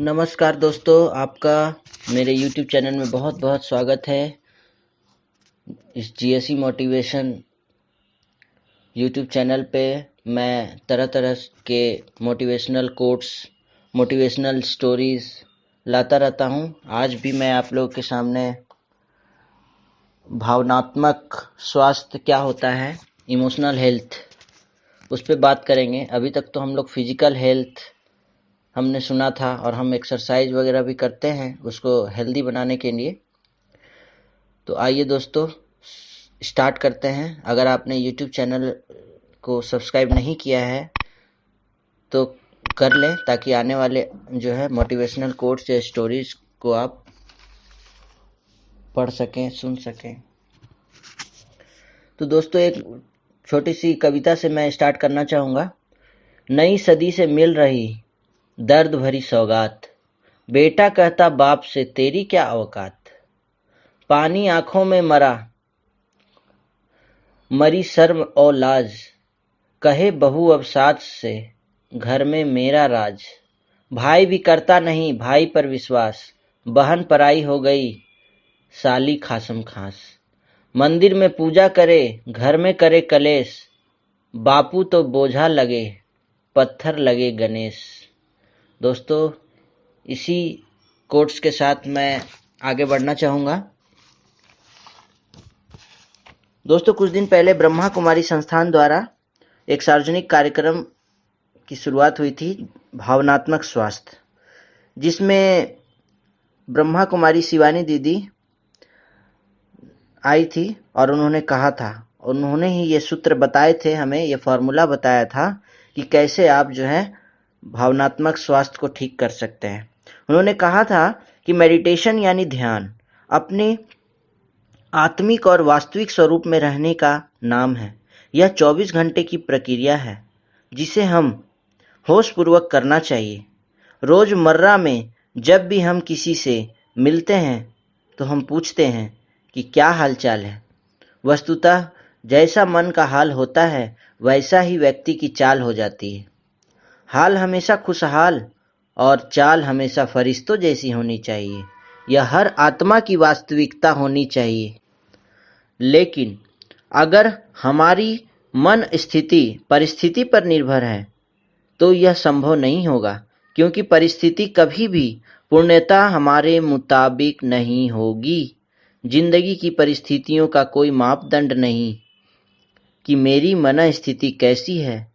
नमस्कार दोस्तों, आपका मेरे YouTube चैनल में बहुत बहुत स्वागत है। इस जीएसई मोटिवेशन YouTube चैनल पे मैं तरह तरह के मोटिवेशनल कोट्स, मोटिवेशनल स्टोरीज़ लाता रहता हूँ। आज भी मैं आप लोगों के सामने भावनात्मक स्वास्थ्य क्या होता है, इमोशनल हेल्थ, उस पर बात करेंगे। अभी तक तो हम लोग फिजिकल हेल्थ हमने सुना था और हम एक्सरसाइज वगैरह भी करते हैं उसको हेल्दी बनाने के लिए। तो आइए दोस्तों स्टार्ट करते हैं। अगर आपने YouTube चैनल को सब्सक्राइब नहीं किया है तो कर लें, ताकि आने वाले जो है मोटिवेशनल कोट्स या स्टोरीज को आप पढ़ सकें, सुन सकें। तो दोस्तों एक छोटी सी कविता से मैं स्टार्ट करना चाहूँगा। नई सदी से मिल रही दर्द भरी सौगात, बेटा कहता बाप से तेरी क्या औकात। पानी आंखों में मरी शर्म और लाज, कहे बहू अब सास से घर में मेरा राज। भाई भी करता नहीं भाई पर विश्वास, बहन पराई हो गई साली खासम खास। मंदिर में पूजा करे घर में करे कलेश, बापू तो बोझा लगे पत्थर लगे गणेश। दोस्तों इसी कोट्स के साथ मैं आगे बढ़ना चाहूँगा। दोस्तों कुछ दिन पहले ब्रह्मा कुमारी संस्थान द्वारा एक सार्वजनिक कार्यक्रम की शुरुआत हुई थी, भावनात्मक स्वास्थ्य, जिसमें ब्रह्मा कुमारी शिवानी दीदी आई थी और उन्होंने कहा था, उन्होंने ही ये सूत्र बताए थे, हमें ये फॉर्मूला बताया था कि कैसे आप जो है भावनात्मक स्वास्थ्य को ठीक कर सकते हैं। उन्होंने कहा था कि मेडिटेशन यानी ध्यान अपने आत्मिक और वास्तविक स्वरूप में रहने का नाम है। यह 24 घंटे की प्रक्रिया है जिसे हम होशपूर्वक करना चाहिए। रोज़मर्रा में जब भी हम किसी से मिलते हैं तो हम पूछते हैं कि क्या हाल चाल है। वस्तुतः जैसा मन का हाल होता है वैसा ही व्यक्ति की चाल हो जाती है। हाल हमेशा खुशहाल और चाल हमेशा फरिश्तों जैसी होनी चाहिए। यह हर आत्मा की वास्तविकता होनी चाहिए। लेकिन अगर हमारी मन स्थिति परिस्थिति पर निर्भर है तो यह संभव नहीं होगा, क्योंकि परिस्थिति कभी भी पूर्णतः हमारे मुताबिक नहीं होगी। जिंदगी की परिस्थितियों का कोई मापदंड नहीं कि मेरी मन स्थिति कैसी है,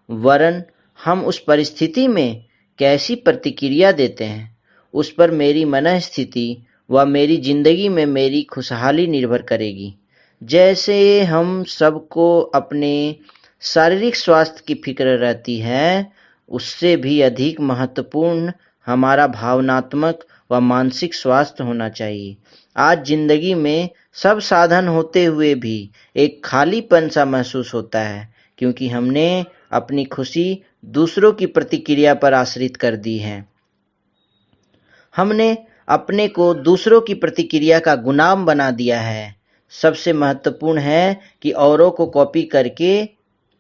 वरन हम उस परिस्थिति में कैसी प्रतिक्रिया देते हैं, उस पर मेरी मन स्थिति व मेरी जिंदगी में मेरी खुशहाली निर्भर करेगी। जैसे हम सबको अपने शारीरिक स्वास्थ्य की फिक्र रहती है, उससे भी अधिक महत्वपूर्ण हमारा भावनात्मक व मानसिक स्वास्थ्य होना चाहिए। आज जिंदगी में सब साधन होते हुए भी एक खालीपन सा महसूस होता है, क्योंकि हमने अपनी खुशी दूसरों की प्रतिक्रिया पर आश्रित कर दी है। हमने अपने को दूसरों की प्रतिक्रिया का गुलाम बना दिया है। सबसे महत्वपूर्ण है कि औरों को कॉपी करके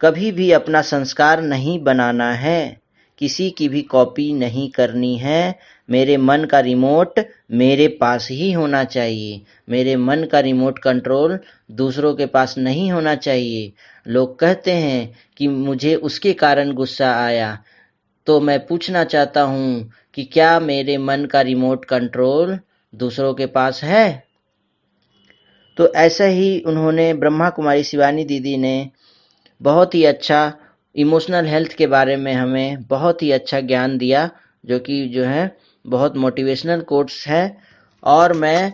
कभी भी अपना संस्कार नहीं बनाना है, किसी की भी कॉपी नहीं करनी है। मेरे मन का रिमोट मेरे पास ही होना चाहिए। मेरे मन का रिमोट कंट्रोल दूसरों के पास नहीं होना चाहिए। लोग कहते हैं कि मुझे उसके कारण गुस्सा आया, तो मैं पूछना चाहता हूँ कि क्या मेरे मन का रिमोट कंट्रोल दूसरों के पास है? तो ऐसा ही उन्होंने, ब्रह्मा कुमारी शिवानी दीदी ने बहुत ही अच्छा इमोशनल हेल्थ के बारे में हमें बहुत ही अच्छा ज्ञान दिया, जो कि जो है बहुत मोटिवेशनल कोट्स है। और मैं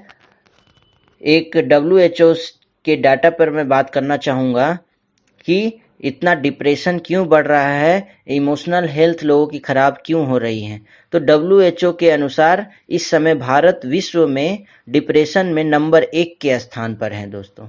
एक WHO के डाटा पर मैं बात करना चाहूँगा कि इतना डिप्रेशन क्यों बढ़ रहा है, इमोशनल हेल्थ लोगों की खराब क्यों हो रही है। तो WHO के अनुसार इस समय भारत विश्व में डिप्रेशन में नंबर 1 के स्थान पर है। दोस्तों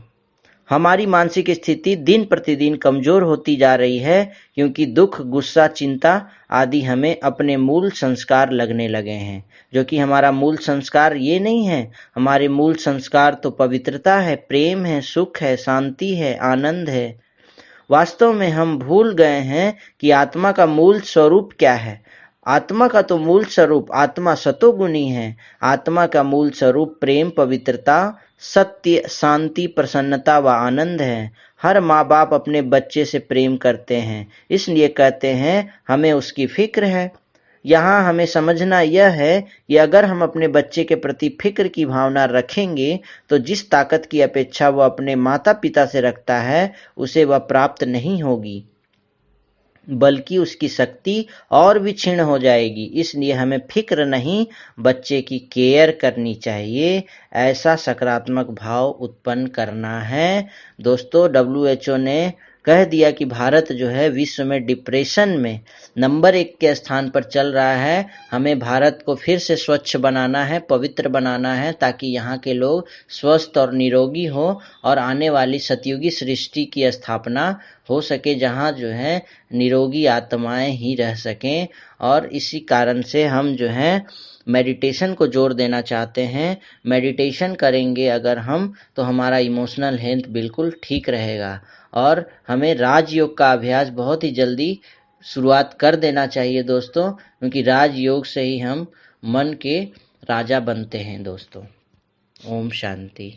हमारी मानसिक स्थिति दिन प्रतिदिन कमजोर होती जा रही है, क्योंकि दुख, गुस्सा, चिंता आदि हमें अपने मूल संस्कार लगने लगे हैं, जो कि हमारा मूल संस्कार ये नहीं है। हमारे मूल संस्कार तो पवित्रता है, प्रेम है, सुख है, शांति है, आनंद है। वास्तव में हम भूल गए हैं कि आत्मा का मूल स्वरूप क्या है। आत्मा का तो मूल स्वरूप, आत्मा सतोगुणी है। आत्मा का मूल स्वरूप प्रेम, पवित्रता, सत्य, शांति, प्रसन्नता व आनंद है। हर माँ बाप अपने बच्चे से प्रेम करते हैं, इसलिए कहते हैं हमें उसकी फिक्र है। यहाँ हमें समझना यह है कि अगर हम अपने बच्चे के प्रति फिक्र की भावना रखेंगे तो जिस ताकत की अपेक्षा वह अपने माता पिता से रखता है उसे वह प्राप्त नहीं होगी, बल्कि उसकी शक्ति और भी क्षीण हो जाएगी। इसलिए हमें फिक्र नहीं, बच्चे की केयर करनी चाहिए, ऐसा सकारात्मक भाव उत्पन्न करना है। दोस्तों, WHO ने कह दिया कि भारत जो है विश्व में डिप्रेशन में नंबर 1 के स्थान पर चल रहा है। हमें भारत को फिर से स्वच्छ बनाना है, पवित्र बनाना है, ताकि यहाँ के लोग स्वस्थ और निरोगी हो और आने वाली सतयुगी सृष्टि की स्थापना हो सके, जहाँ जो है निरोगी आत्माएं ही रह सकें। और इसी कारण से हम जो है मेडिटेशन को जोर देना चाहते हैं। मेडिटेशन करेंगे अगर हम, तो हमारा इमोशनल हेल्थ बिल्कुल ठीक रहेगा। और हमें राजयोग का अभ्यास बहुत ही जल्दी शुरुआत कर देना चाहिए दोस्तों, क्योंकि राजयोग से ही हम मन के राजा बनते हैं दोस्तों। ओम शांति।